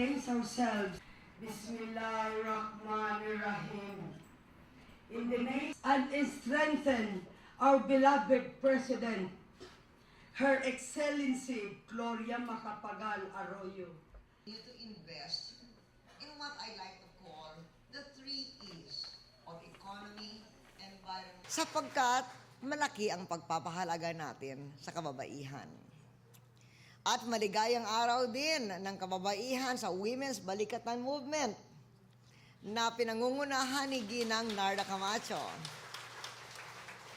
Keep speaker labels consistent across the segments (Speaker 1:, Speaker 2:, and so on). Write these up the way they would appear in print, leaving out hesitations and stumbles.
Speaker 1: place ourselves. Bismillahirrahmanirrahim. In the name and strengthen our beloved President, Her Excellency Gloria Macapagal Arroyo.
Speaker 2: You to invest in what I like to call the 3 E's of economy, environment. Sapagkat malaki ang pagpapahalaga natin sa kababaihan. At maligayang araw din ng kababaihan sa Women's Balikatan Movement na pinangungunahan ni Ginang Narda Camacho.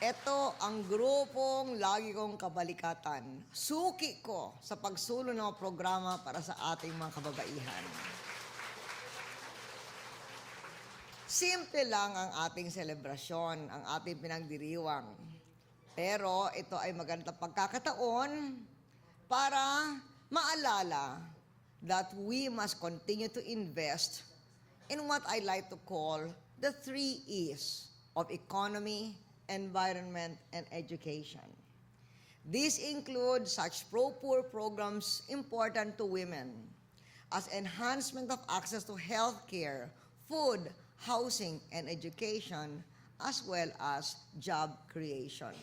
Speaker 2: Ito ang grupong lagi kong kabalikatan. Suki ko sa pagsulong ng programa para sa ating mga kababaihan. Simple lang ang ating selebrasyon, ang ating pinagdiriwang. Pero ito ay magandang pagkakataon para maalala that we must continue to invest in what I like to call the 3 E's of economy, environment, and education. These include such pro-poor programs important to women as enhancement of access to health care, food, housing, and education, as well as job creation.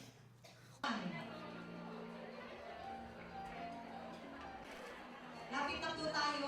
Speaker 3: Lapit na po tayo